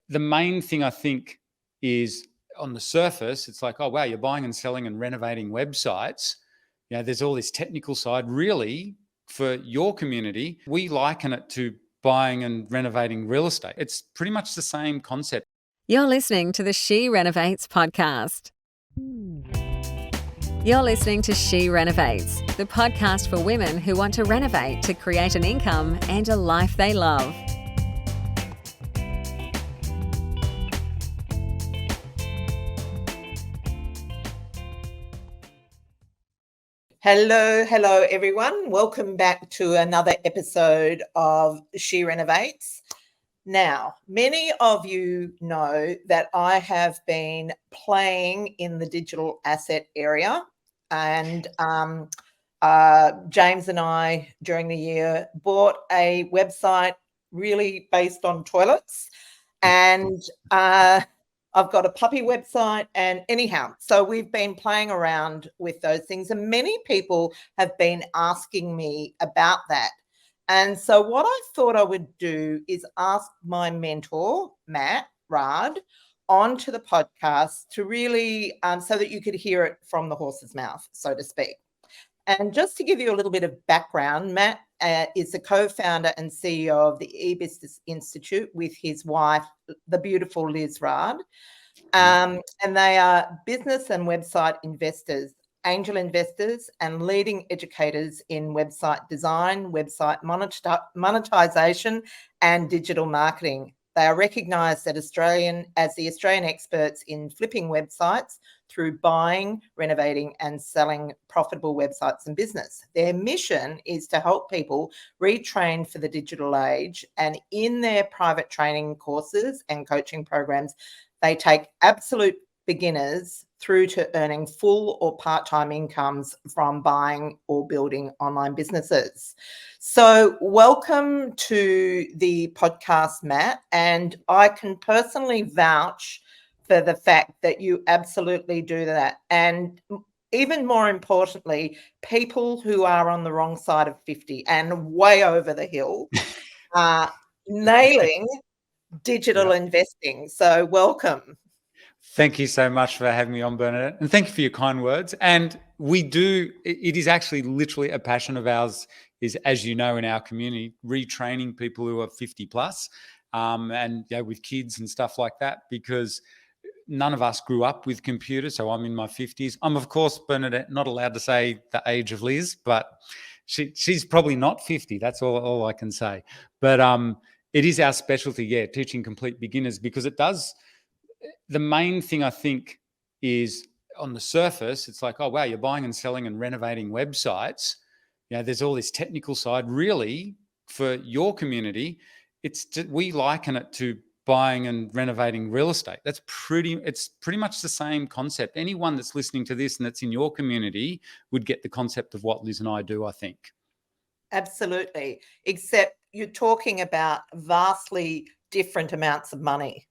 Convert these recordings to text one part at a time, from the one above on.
the main thing I think is, on the surface, it's like, oh, wow, you're buying and selling and renovating websites. There's all this technical side. Really, for your community, we liken it to buying and renovating real estate. It's pretty much the same concept. You're listening to the She Renovates podcast. You're listening to She Renovates, the podcast for women who want to renovate to create an income and a life they love. Hello, everyone. Welcome back to another episode of She Renovates. Now, many of you know that I have been playing in the digital asset area, and James and I, during the year, bought a website really based on toilets, and I've got a puppy website, and anyhow, so we've been playing around with those things, and many people have been asking me about that. And so what I thought I would do is ask my mentor, Matt Raad, onto the podcast to really, so that you could hear it from the horse's mouth, so to speak. And just to give you a little bit of background, Matt is the co-founder and CEO of the eBusiness Institute with his wife, the beautiful Liz Raad. And they are business and website investors, angel investors, and leading educators in website design, website monetization, and digital marketing. They are recognised as the Australian experts in flipping websites through buying, renovating, and selling profitable websites and business. Their mission is to help people retrain for the digital age, and in their private training courses and coaching programs, they take absolute beginners through to earning full or part-time incomes from buying or building online businesses. So welcome to the podcast, Matt, and I can personally vouch for the fact that you absolutely do that. And even more importantly, people who are on the wrong side of 50 and way over the hill are nailing digital investing. So welcome. Thank you so much for having me on, Bernadette. And thank you for your kind words. And it is actually literally a passion of ours, is, as you know, in our community, retraining people who are 50 plus and with kids and stuff like that, because none of us grew up with computers. So I'm in my 50s. I'm, of course, Bernadette, not allowed to say the age of Liz, but she's probably not 50. That's all I can say. But it is our specialty, teaching complete beginners, because it does. The main thing I think is, on the surface, it's like, oh, wow, you're buying and selling and renovating websites. There's all this technical side. Really, for your community, we liken it to buying and renovating real estate. It's pretty much the same concept. Anyone that's listening to this and that's in your community would get the concept of what Liz and I do, I think. Absolutely. Except you're talking about vastly different amounts of money.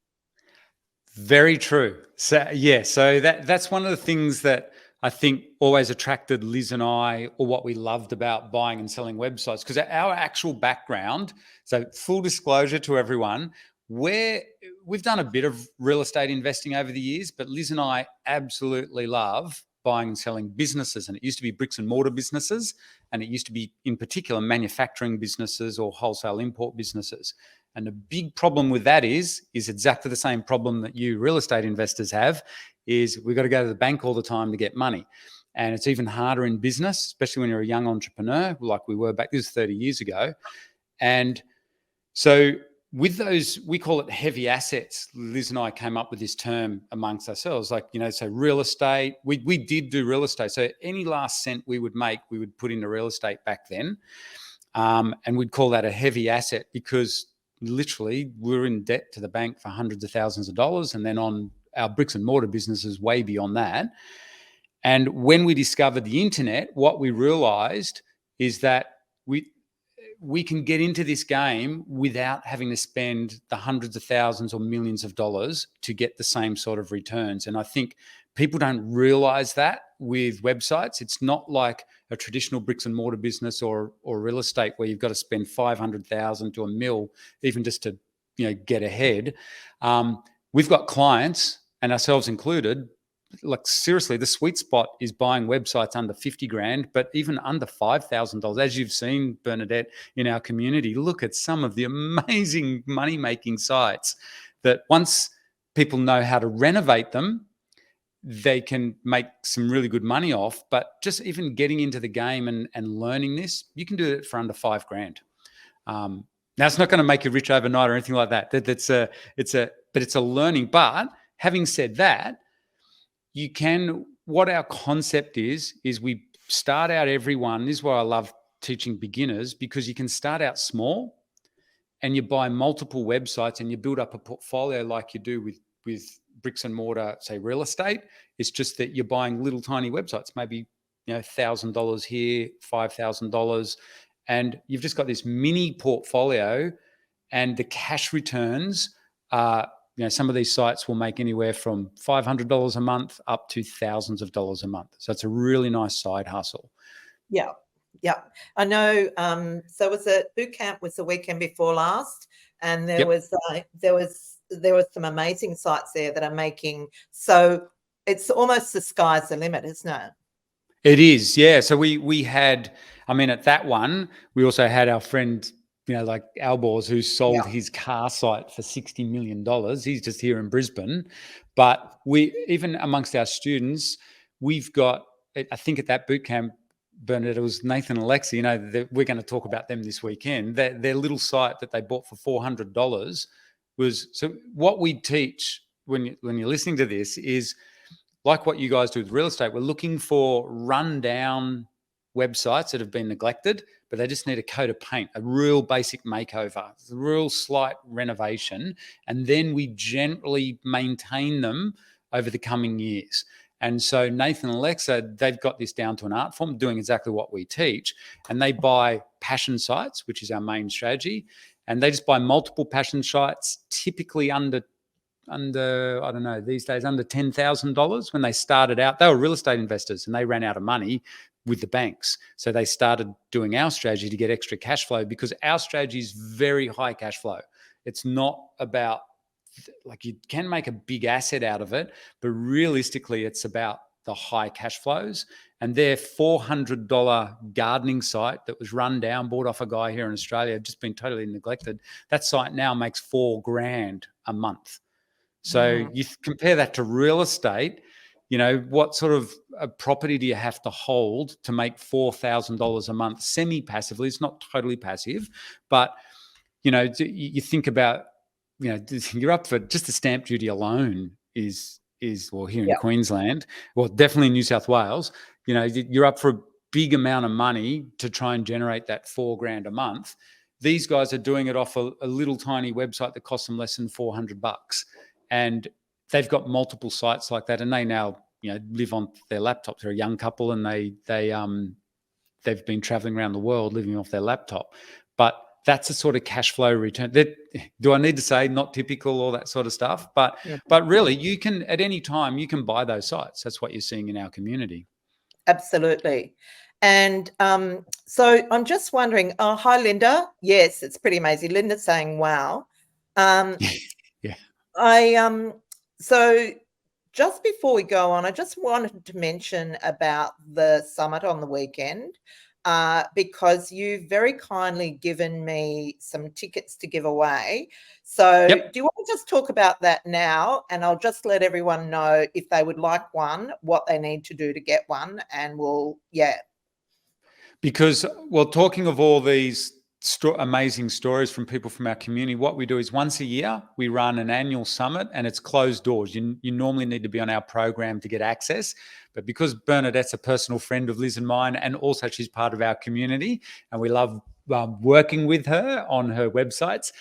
Very true. So that's one of the things that I think always attracted Liz and I, or what we loved about buying and selling websites, because our actual background, so full disclosure to everyone, we've done a bit of real estate investing over the years, but Liz and I absolutely love buying and selling businesses. And it used to be bricks and mortar businesses, and it used to be, in particular, manufacturing businesses or wholesale import businesses. And the big problem with that is exactly the same problem that you real estate investors have, is we've got to go to the bank all the time to get money. And it's even harder in business, especially when you're a young entrepreneur, like we were back, this was 30 years ago. And so with those, we call it heavy assets. Liz and I came up with this term amongst ourselves, so real estate. We did do real estate. So any last cent we would make, we would put into real estate back then. And we'd call that a heavy asset, because literally we're in debt to the bank for hundreds of thousands of dollars, and then on our bricks and mortar businesses way beyond that. And when we discovered the internet, what we realized is that we can get into this game without having to spend the hundreds of thousands or millions of dollars to get the same sort of returns. And I think people don't realize that with websites. It's not like a traditional bricks and mortar business or real estate where you've got to spend 500,000 to $1 million even just to get ahead. We've got clients, and ourselves included, like seriously, the sweet spot is buying websites under 50 grand, but even under $5,000. As you've seen, Bernadette, in our community, look at some of the amazing money-making sites that once people know how to renovate them, they can make some really good money off. But just even getting into the game and learning this, you can do it for under 5 grand. Now it's not going to make you rich overnight or anything like that. But it's a learning. But having said that, what our concept is we start out everyone. This is why I love teaching beginners, because you can start out small and you buy multiple websites and you build up a portfolio like you do with bricks and mortar, say real estate. It's just that you're buying little tiny websites, maybe $1,000 here, $5,000, and you've just got this mini portfolio, and the cash returns are, some of these sites will make anywhere from $500 a month up to thousands of dollars a month. So it's a really nice side hustle. Yeah. Yeah. I know. So was it boot camp was the weekend before last, and there was some amazing sites there that are making. So it's almost the sky's the limit, isn't it? It is. Yeah. So we had, at that one, we also had our friend, like Albors, who sold his car site for $60 million. He's just here in Brisbane. But even amongst our students, we've got, I think at that boot camp, Bernadette, it was Nathan and Alexi, we're going to talk about them this weekend. Their little site that they bought for $400 was, so what we teach when you're listening to this is like what you guys do with real estate. We're looking for rundown websites that have been neglected, but they just need a coat of paint, a real basic makeover, a real slight renovation, and then we gently maintain them over the coming years. And so Nathan and Alexa, they've got this down to an art form, doing exactly what we teach, and they buy passion sites, which is our main strategy, and they just buy multiple passion sites, typically under I don't know, these days under $10,000. When they started out, they were real estate investors and they ran out of money with the banks. So they started doing our strategy to get extra cash flow, because our strategy is very high cash flow. It's not about, like, you can make a big asset out of it, but realistically it's about the high cash flows. And their $400 gardening site that was run down, bought off a guy here in Australia, just been totally neglected. That site now makes $4 grand a month. So you compare that to real estate, what sort of a property do you have to hold to make $4,000 a month semi-passively? It's not totally passive, but, you think about, you're up for just the stamp duty alone is well, here in Queensland, well, definitely in New South Wales, you're up for a big amount of money to try and generate that $4 grand a month. These guys are doing it off a little tiny website that costs them less than $400. And they've got multiple sites like that, and they now, live on their laptops. They're a young couple, and they've been traveling around the world living off their laptop. But that's a sort of cash flow return. Do I need to say not typical, all that sort of stuff? But really, you can, at any time, you can buy those sites. That's what you're seeing in our community. Absolutely. And so I'm just wondering, hi, Linda. Yes, it's pretty amazing. Linda's saying, wow. So just before we go on, I just wanted to mention about the summit on the weekend, because you've very kindly given me some tickets to give away. So do you want to just talk about that now? And I'll just let everyone know, if they would like one, what they need to do to get one. And because, talking of all these amazing stories from people from our community, what we do is once a year we run an annual summit, and it's closed doors. You normally need to be on our program to get access, but because Bernadette's a personal friend of Liz and mine, and also she's part of our community, and we love working with her on her websites,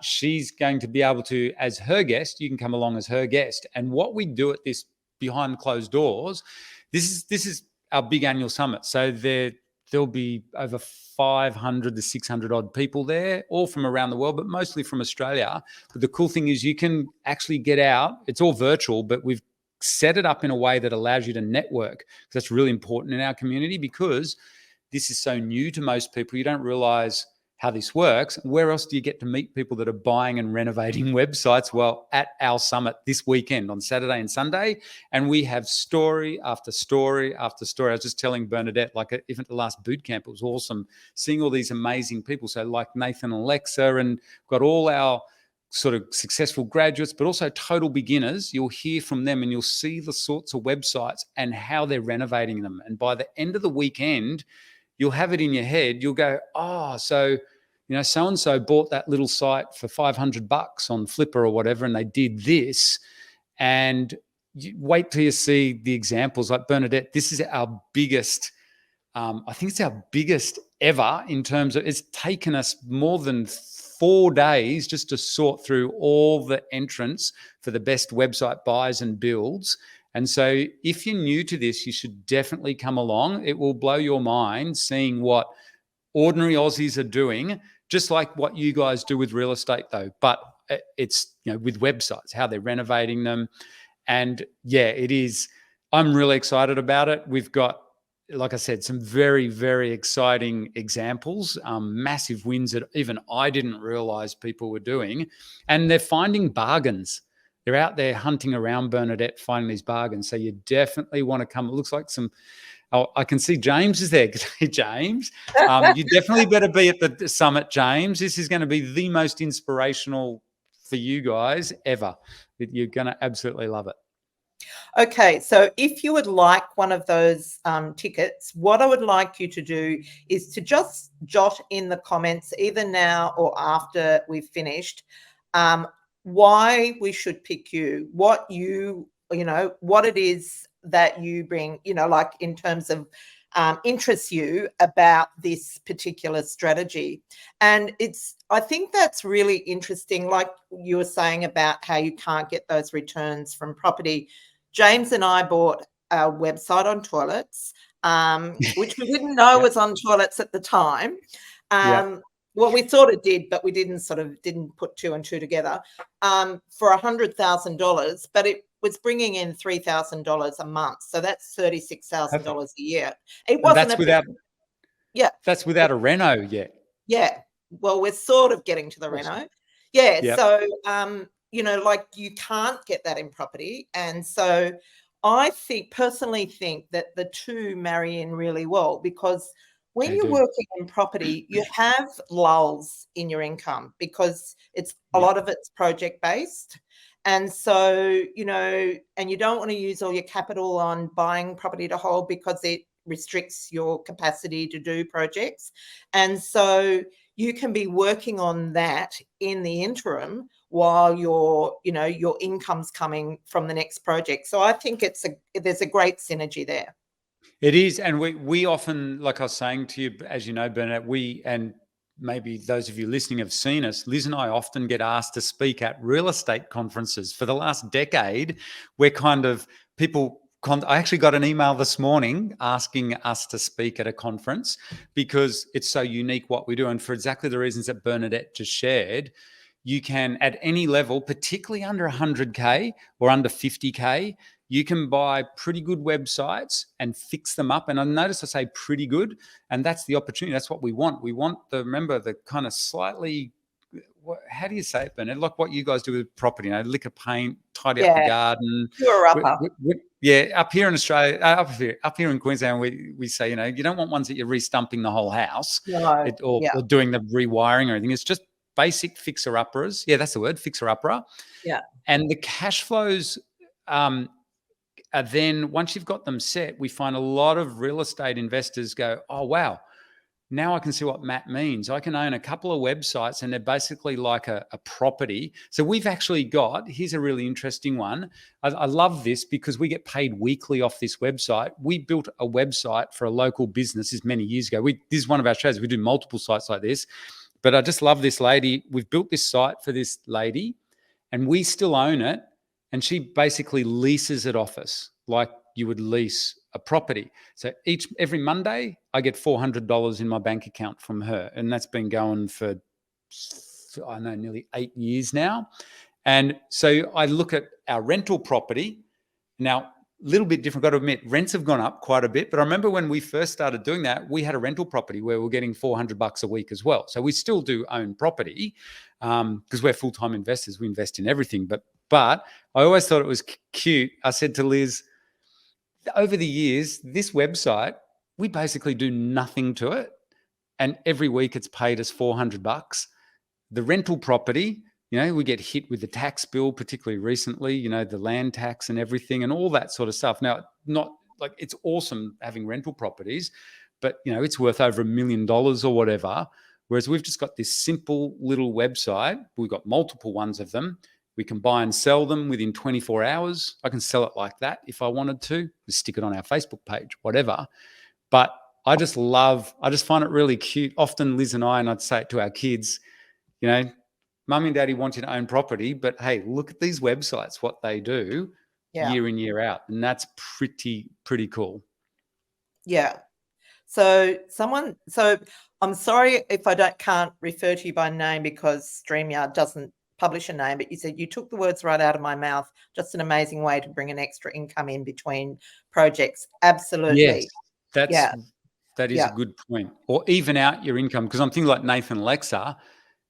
she's going to be able to, as her guest, you can come along as her guest. And what we do at this behind closed doors, this is our big annual summit. So there'll be over 500 to 600 odd people there, all from around the world, but mostly from Australia. But the cool thing is you can actually get out. It's all virtual, but we've set it up in a way that allows you to network. That's really important in our community, because this is so new to most people. You don't realize how this works. Where else do you get to meet people that are buying and renovating websites? Well, at our summit this weekend on Saturday and Sunday. And we have story after story after story. I was just telling Bernadette, like even at the last boot camp, it was awesome seeing all these amazing people. So like Nathan and Alexa, and got all our sort of successful graduates, but also total beginners. You'll hear from them and you'll see the sorts of websites and how they're renovating them. And by the end of the weekend, you'll have it in your head. You'll go, oh, so, so-and-so bought that little site for $500 on Flipper or whatever, and they did this. And you wait till you see the examples. Like Bernadette, this is our biggest, I think it's our biggest ever in terms of, it's taken us more than 4 days just to sort through all the entrants for the best website buys and builds. And so if you're new to this, you should definitely come along. It will blow your mind seeing what ordinary Aussies are doing, just like what you guys do with real estate though. But it's, with websites, how they're renovating them. And yeah, it is. I'm really excited about it. We've got, like I said, some very, very exciting examples, massive wins that even I didn't realize people were doing. And they're finding bargains. They're out there hunting around, Bernadette, finding these bargains. So you definitely want to come. It looks like I can see James is there. G'day, James. You definitely better be at the summit, James. This is going to be the most inspirational for you guys ever. You're going to absolutely love it. Okay, so if you would like one of those tickets, what I would like you to do is to just jot in the comments, either now or after we've finished, why we should pick you, what what it is that you bring, like in terms of interests you about this particular strategy. And I think that's really interesting, like you were saying about how you can't get those returns from property. James and I bought a website on toilets, which we didn't know was on toilets at the time. Well, we thought it did, but we didn't put two and two together, for $100,000, but it was bringing in $3,000 a month. So that's $36,000 a year. It wasn't that's without a reno yet. Yeah. Well, we're sort of getting to the reno. Yeah. Yep. So, like you can't get that in property. And so I personally think that the two marry in really well, because when you're working in property, you have lulls in your income because a lot of it's project based. And so, and you don't want to use all your capital on buying property to hold because it restricts your capacity to do projects. And so you can be working on that in the interim while your income's coming from the next project. So I think there's a great synergy there. It is. And we often, like I was saying to you, as you know, Bernadette, and maybe those of you listening have seen us, Liz and I often get asked to speak at real estate conferences. For the last decade, we're kind of I actually got an email this morning asking us to speak at a conference because it's so unique what we do. And for exactly the reasons that Bernadette just shared, you can, at any level, particularly under 100K or under 50K, you can buy pretty good websites and fix them up. And I notice I say pretty good, and that's the opportunity. That's what we want. We want the kind of slightly, how do you say it, Bernadette? Like what you guys do with property, lick of paint, tidy up the garden. Pure upper. Up here in Australia, up here in Queensland, we say, you don't want ones that you're re-stumping the whole house or doing the rewiring or anything. It's just basic fixer-uppers. Yeah, that's the word, fixer-upper. Yeah. And the cash flows are then, once you've got them set, we find a lot of real estate investors go, oh, wow, now I can see what Matt means. I can own a couple of websites and they're basically like a property. So we've actually here's a really interesting one. I love this because we get paid weekly off this website. We built a website for a local business many years ago. This is one of our shows. We do multiple sites like this. But I just love this lady. We've built this site for this lady and we still own it. And she basically leases it off us like you would lease a property. So every Monday, I get $400 in my bank account from her. And that's been going for, nearly 8 years now. And so I look at our rental property. Now, little bit different. Got to admit, rents have gone up quite a bit. But I remember when we first started doing that, we had a rental property where we were getting $400 a week as well. So we still do own property because we're full-time investors. We invest in everything. But I always thought it was cute. I said to Liz, over the years, this website, we basically do nothing to it. And every week it's paid us $400. The rental property, we get hit with the tax bill, particularly recently, the land tax and everything and all that sort of stuff. Now, not like it's awesome having rental properties, but, it's worth over $1 million or whatever. Whereas we've just got this simple little website. We've got multiple ones of them. We can buy and sell them within 24 hours. I can sell it like that if I wanted to. Just stick it on our Facebook page, whatever. But I just find it really cute. Often Liz and I'd say it to our kids, Mummy and Daddy want you to own property, but hey, look at these websites, what they do year in, year out. And that's pretty cool. Yeah. So I'm sorry if I can't refer to you by name because StreamYard doesn't publish a name, but you said you took the words right out of my mouth. Just an amazing way to bring an extra income in between projects. Absolutely. Yes, that is a good point. Or even out your income, because I'm thinking like Nathan and Alexa.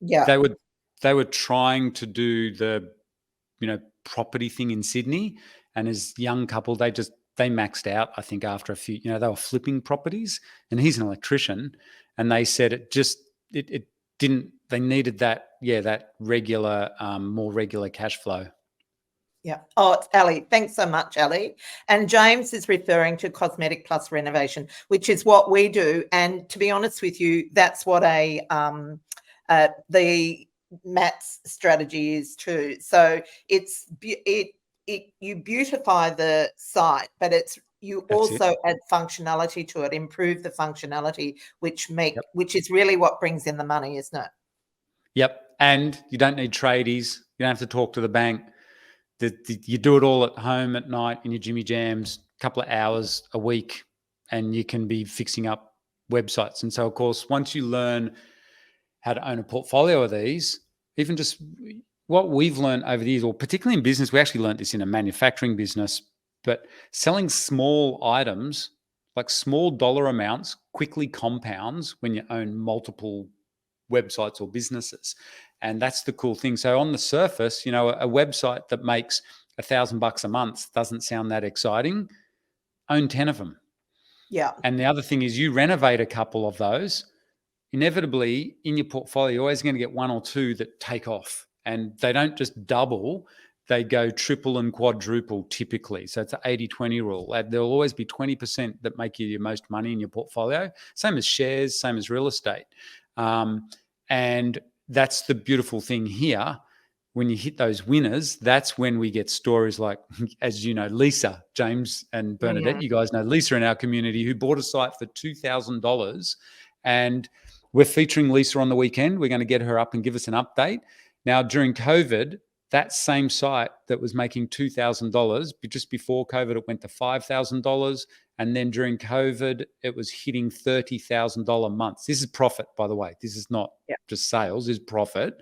Yeah. They were trying to do the, property thing in Sydney, and as a young couple, they maxed out. I think after a few, they were flipping properties, and he's an electrician, and they said it didn't. They needed that regular, more regular cash flow. Yeah. Oh, it's Ali. Thanks so much, Ali. And James is referring to cosmetic plus renovation, which is what we do. And to be honest with you, that's what the Matt's strategy is too. So you beautify the site, but you also add functionality to it, improve the functionality, which is really what brings in the money, isn't it? Yep. And you don't need tradies. You don't have to talk to the bank. You do it all at home at night in your Jimmy Jams, a couple of hours a week, and you can be fixing up websites. And so, of course, once you learn how to own a portfolio of these, even just what we've learned over the years, or particularly in business, we actually learned this in a manufacturing business, but selling small items, like small dollar amounts, quickly compounds when you own multiple websites or businesses. And that's the cool thing. So on the surface, a website that makes $1,000 a month doesn't sound that exciting. Own 10 of them. Yeah. And the other thing is you renovate a couple of those, inevitably in your portfolio, you're always going to get one or two that take off, and they don't just double, they go triple and quadruple typically. So it's an 80-20 rule. There'll always be 20% that make you your most money in your portfolio. Same as shares, same as real estate. And that's the beautiful thing here. When you hit those winners, that's when we get stories like, as you know, Lisa, James and Bernadette, you guys know Lisa in our community, who bought a site for $2,000, and we're featuring Lisa on the weekend. We're going to get her up and give us an update. Now, during COVID, that same site that was making $2,000, just before COVID, it went to $5,000. And then during COVID, it was hitting $30,000 months. This is profit, by the way. This is not just sales, this is profit.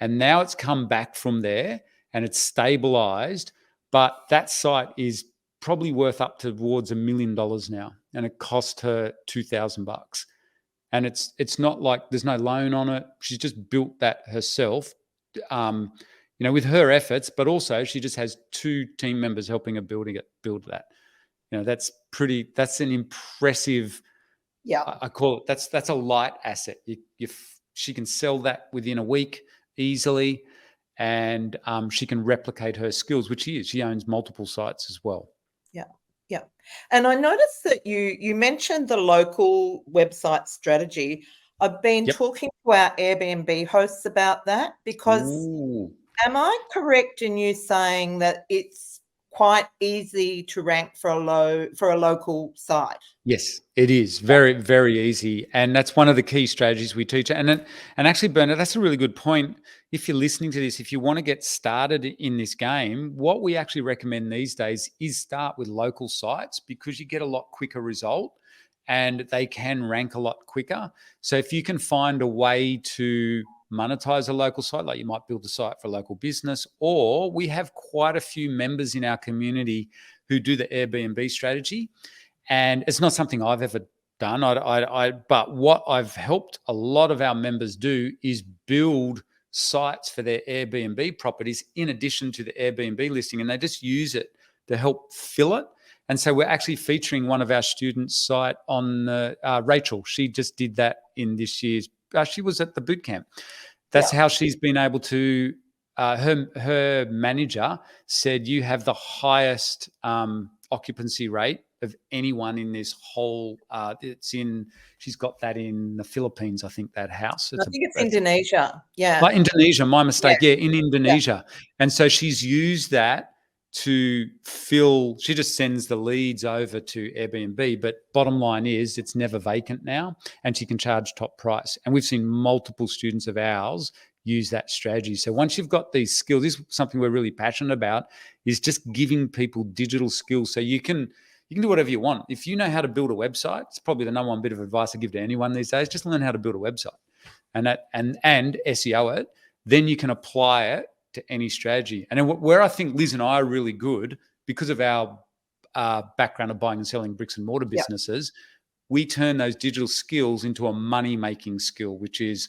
And now it's come back from there and it's stabilized. But that site is probably worth up towards $1 million now. And it cost her $2,000. And it's not like there's no loan on it. She's just built that herself, with her efforts, but also she just has 2 team members helping her build that. That's an impressive, I call it, that's a light asset. She can sell that within a week easily, and she can replicate her skills, which she owns multiple sites as well. Yeah. And I noticed that you mentioned the local website strategy. I've been talking to our Airbnb hosts about that because am I correct in you saying that it's quite easy to rank for a local site? Yes, it is very, very easy. And that's one of the key strategies we teach. And actually, Bernadette, that's a really good point. If you're listening to this, if you want to get started in this game, what we actually recommend these days is start with local sites, because you get a lot quicker result and they can rank a lot quicker. So if you can find a way to monetize a local site, like you might build a site for a local business, or we have quite a few members in our community who do the Airbnb strategy. And it's not something I've ever done. But what I've helped a lot of our members do is build sites for their Airbnb properties in addition to the Airbnb listing, and they just use it to help fill it. And so we're actually featuring one of our students' site on Rachel. She just did that in this year's. She was at the boot camp. That's how she's been able to. Her manager said you have the highest occupancy rate of anyone in this whole. She's got that in the Philippines, I think, that house. I think it's Indonesia. Yeah. Indonesia, my mistake. Yeah, in Indonesia. Yeah. And so she's used that to fill. She just sends the leads over to Airbnb, but bottom line is it's never vacant now, and she can charge top price. And we've seen multiple students of ours use that strategy. So once you've got these skills, this is something we're really passionate about, is just giving people digital skills so you can do whatever you want. If you know how to build a website, it's probably the number one bit of advice I give to anyone these days. Just learn how to build a website and SEO it. Then you can apply it to any strategy. And then where I think Liz and I are really good, because of our background of buying and selling bricks and mortar businesses, we turn those digital skills into a money-making skill, which is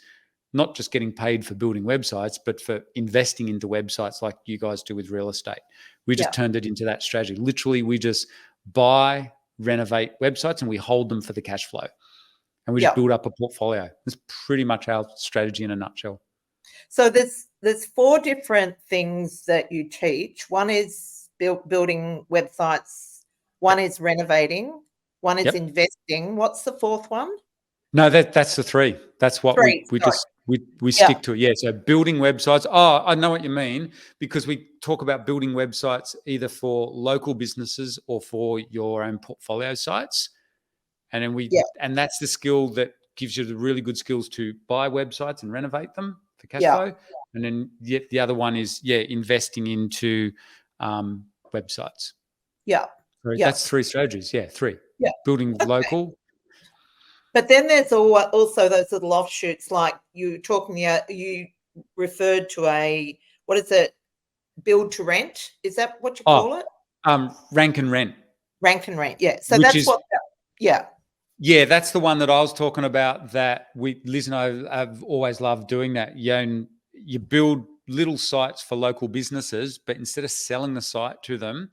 not just getting paid for building websites, but for investing into websites like you guys do with real estate. We just turned it into that strategy. Literally, we just buy, renovate websites, and we hold them for the cash flow. And we just build up a portfolio. That's pretty much our strategy in a nutshell. So there's 4 different things that you teach. One is building websites. One is renovating. One is investing. What's the 4th one? No, that's the 3. That's what we stick to it. Yeah. So building websites. Oh, I know what you mean, because we talk about building websites either for local businesses or for your own portfolio sites. And then and that's the skill that gives you the really good skills to buy websites and renovate them for cash flow. And then the other one is, investing into websites. Yeah. So that's 3 strategies. Yeah, 3. Yeah. Building local. But then there's also those little offshoots, like you referred to what is it? Build to rent. Is that what you call it? Rank and rent. Rank and rent. Yeah. So Yeah, that's the one that I was talking about, that Liz and I have always loved doing that. You build little sites for local businesses, but instead of selling the site to them,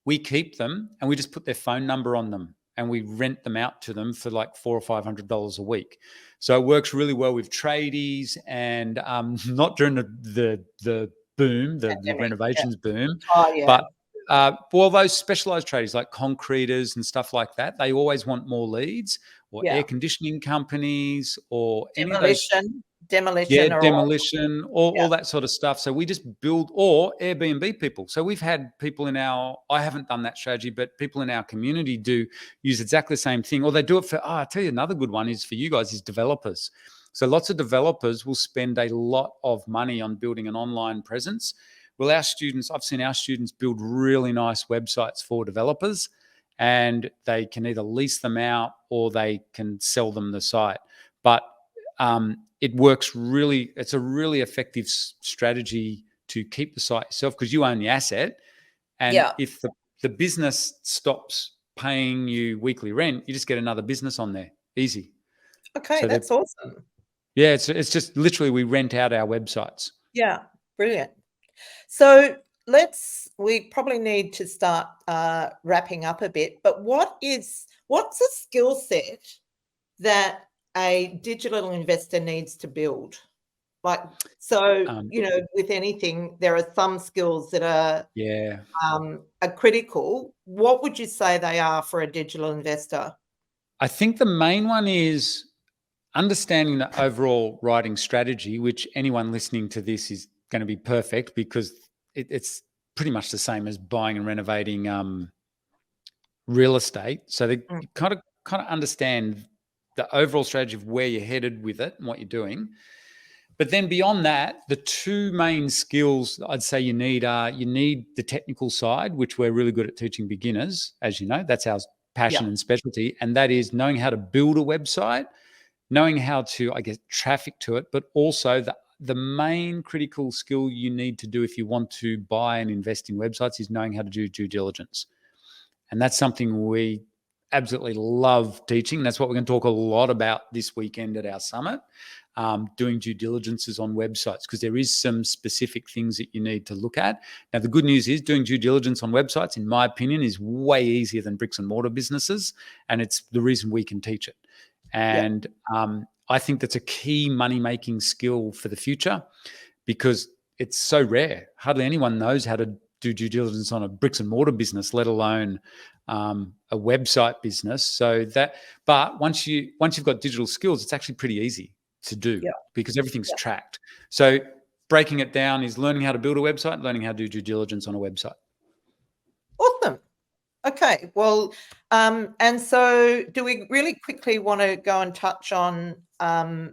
we keep them and we just put their phone number on them and we rent them out to them for like $400 or $500 a week. So it works really well with tradies, and not during the boom, the renovations boom, but for those specialized tradies like concreters and stuff like that, they always want more leads, or air conditioning companies, or demolition, all that sort of stuff. So we just build, or Airbnb people. So we've had people I haven't done that strategy, but people in our community do use exactly the same thing, or they do it for, I'll tell you another good one is for you guys is developers. So lots of developers will spend a lot of money on building an online presence. Well, I've seen our students build really nice websites for developers, and they can either lease them out or they can sell them the site. But it works it's a really effective strategy to keep the site yourself, because you own the asset. And if the business stops paying you weekly rent, you just get another business on there. Easy. Okay, so that's awesome. Yeah, it's just literally we rent out our websites. Yeah, brilliant. So we probably need to start wrapping up a bit, but what's a skill set that a digital investor needs to build? With anything, there are some skills that are critical. What would you say they are for a digital investor? I think the main one is understanding the overall writing strategy, which anyone listening to this is going to be perfect, because it's pretty much the same as buying and renovating real estate. So they kind of understand the overall strategy of where you're headed with it and what you're doing. But then beyond that, the 2 main skills I'd say you need are, you need the technical side, which we're really good at teaching beginners, as you know. That's our passion and specialty, and that is knowing how to build a website, knowing how to, traffic to it, but also the main critical skill you need to do if you want to buy and invest in websites is knowing how to do due diligence. And that's something we absolutely love teaching. That's what we're going to talk a lot about this weekend at our summit, doing due diligences on websites, because there is some specific things that you need to look at. Now, the good news is doing due diligence on websites, in my opinion, is way easier than bricks and mortar businesses. And it's the reason we can teach it. And I think that's a key money-making skill for the future, because it's so rare. Hardly anyone knows how to do due diligence on a bricks and mortar business, let alone a website business. But once you've got digital skills, it's actually pretty easy to do because everything's tracked. So breaking it down is learning how to build a website, learning how to do due diligence on a website. Awesome. Okay. Well, and so do we really quickly want to go and touch on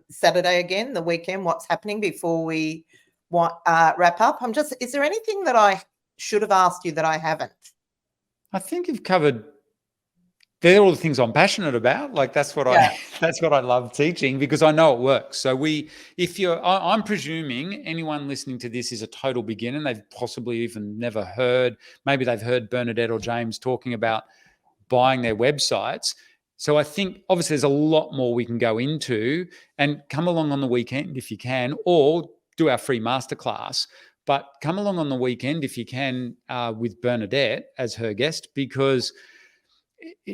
Saturday again, the weekend, what's happening before we wrap up? Is there anything that I should have asked you that I haven't? I think you've covered. They're all the things I'm passionate about. Like that's what I love teaching, because I know it works. So I'm presuming anyone listening to this is a total beginner. They've possibly even never heard. Maybe they've heard Bernadette or James talking about buying their websites. So I think obviously there's a lot more we can go into, and come along on the weekend if you can, or do our free masterclass. But come along on the weekend if you can with Bernadette as her guest, because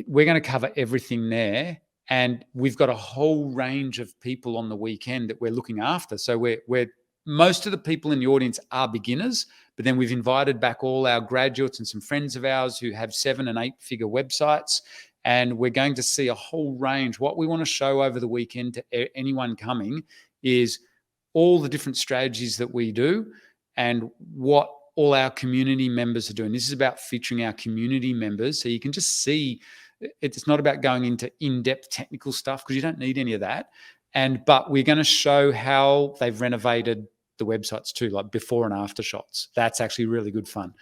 we're going to cover everything there. And we've got a whole range of people on the weekend that we're looking after. So we're most of the people in the audience are beginners, but then we've invited back all our graduates and some friends of ours who have 7- and 8-figure websites. And we're going to see a whole range. What we want to show over the weekend to anyone coming is all the different strategies that we do and what all our community members are doing. This is about featuring our community members. So you can just see it's not about going into in-depth technical stuff, because you don't need any of that. But we're going to show how they've renovated the websites too, like before and after shots. That's actually really good fun.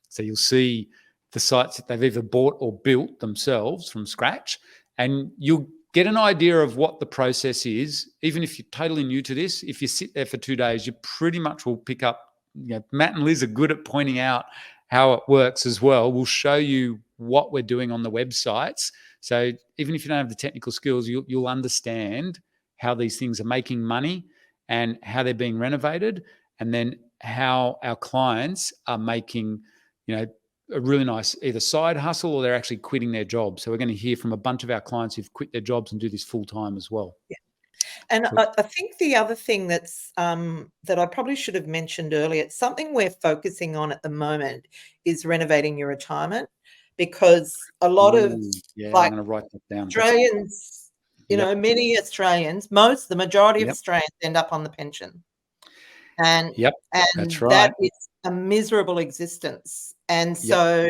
So you'll see the sites that they've either bought or built themselves from scratch, and you'll get an idea of what the process is. Even if you're totally new to this, if you sit there for 2 days, you pretty much will pick up. Matt and Liz are good at pointing out how it works as well. We'll show you what we're doing on the websites. So even if you don't have the technical skills, you'll understand how these things are making money and how they're being renovated, and then how our clients are making, a really nice either side hustle, or they're actually quitting their job. So we're going to hear from a bunch of our clients who've quit their jobs and do this full time as well. Yeah. And I think the other thing that's that I probably should have mentioned earlier, it's something we're focusing on at the moment, is renovating your retirement, because a lot of I'm like going to write that down. Australians, many Australians, the majority of Yep. Australians end up on the pension. And That's right. that is a miserable existence. And so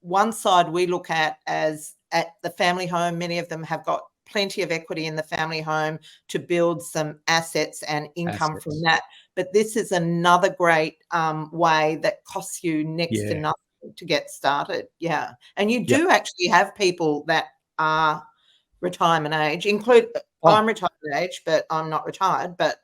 one side we look at as at the family home, many of them have got plenty of equity in the family home to build some assets and income from that. But this is another great way that costs you next to nothing to get started. Yeah. And you do actually have people that are retirement age, I'm retirement age, but I'm not retired, but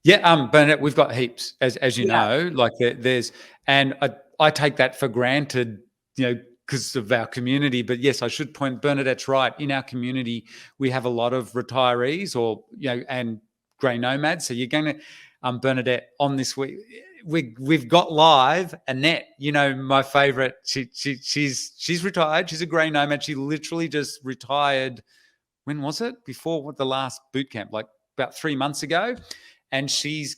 Bernadette, we've got heaps, as you know, like there's, and I take that for granted, because of our community. But yes, I should point, Bernadette's right. In our community, we have a lot of retirees and grey nomads. So you're going to, Bernadette, on this week, we've got live Annette, my favorite. She's retired. She's a grey nomad. She literally just retired. When was it? Before the last boot camp, like about 3 months ago. And she's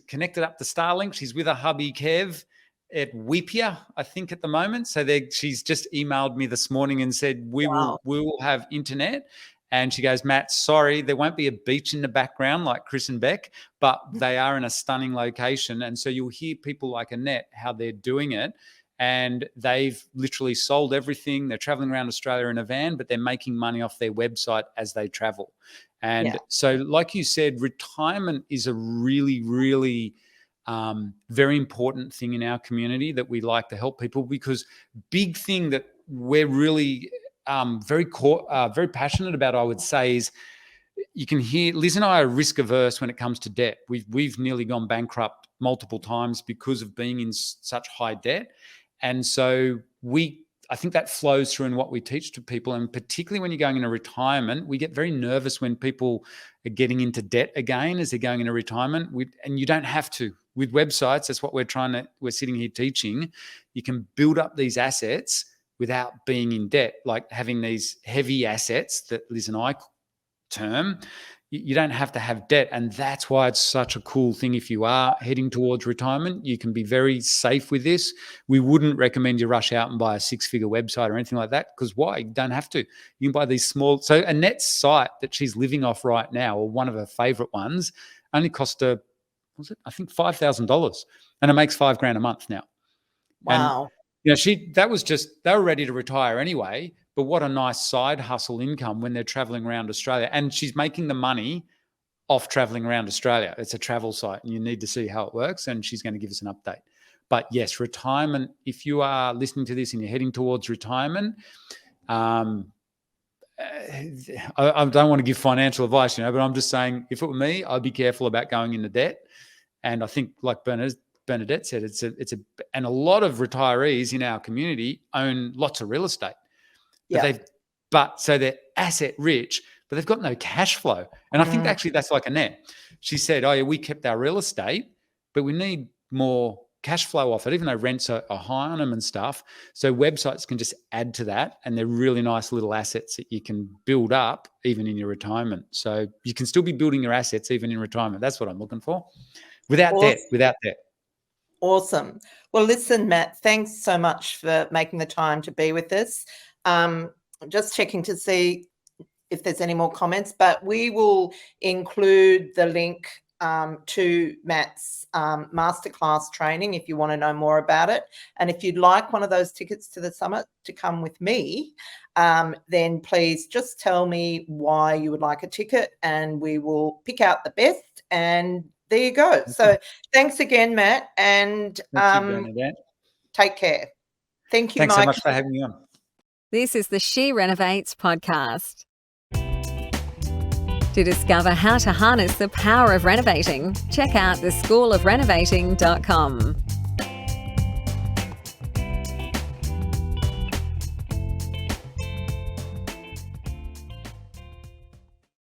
connected up to Starlink. She's with her hubby, Kev, at Whippia, I think, at the moment. So she's just emailed me this morning and said, we will have internet. And she goes, Matt, sorry, there won't be a beach in the background like Chris and Beck, but they are in a stunning location. And so you'll hear people like Annette, how they're doing it. And they've literally sold everything. They're traveling around Australia in a van, but they're making money off their website as they travel. And so, like you said, retirement is a really, really very important thing in our community that we like to help people, because big thing that we're really very passionate about, I would say, is you can hear Liz and I are risk averse when it comes to debt. We've nearly gone bankrupt multiple times because of being in such high debt. And so I think that flows through in what we teach to people. And particularly when you're going into retirement, we get very nervous when people are getting into debt again as they're going into retirement. And you don't have to. With websites, that's what we're sitting here teaching. You can build up these assets without being in debt, like having these heavy assets that Liz and I term. You don't have to have debt. And that's why it's such a cool thing. If you are heading towards retirement, you can be very safe with this. We wouldn't recommend you rush out and buy a 6-figure website or anything like that, because why? You don't have to. You can buy these small. So Annette's site that she's living off right now, or one of her favorite ones, only cost her, I think $5,000, and it makes $5,000 a month now. Wow. And, they were ready to retire anyway, but what a nice side hustle income when they're traveling around Australia. And she's making the money off traveling around Australia. It's a travel site and you need to see how it works, and she's going to give us an update. But yes, retirement, if you are listening to this and you're heading towards retirement, I don't want to give financial advice, but I'm just saying, if it were me, I'd be careful about going into debt. And I think, like Bernadette said, and a lot of retirees in our community own lots of real estate. So they're asset rich, but they've got no cash flow. And I think actually that's like Annette. She said, oh yeah, we kept our real estate, but we need more cash flow off it, even though rents are high on them and stuff. So websites can just add to that, and they're really nice little assets that you can build up even in your retirement. So you can still be building your assets even in retirement. That's what I'm looking for. Without debt. Awesome. Well, listen, Matt, thanks so much for making the time to be with us. Just checking to see if there's any more comments, but we will include the link to Matt's masterclass training if you want to know more about it. And if you'd like one of those tickets to the summit to come with me, then please just tell me why you would like a ticket, and we will pick out the best. And there you go. So thanks again, Matt, and take care. Thank you, Thanks Mike. so much for having me on. This is the She Renovates podcast. To discover how to harness the power of renovating, check out theschoolofrenovating.com.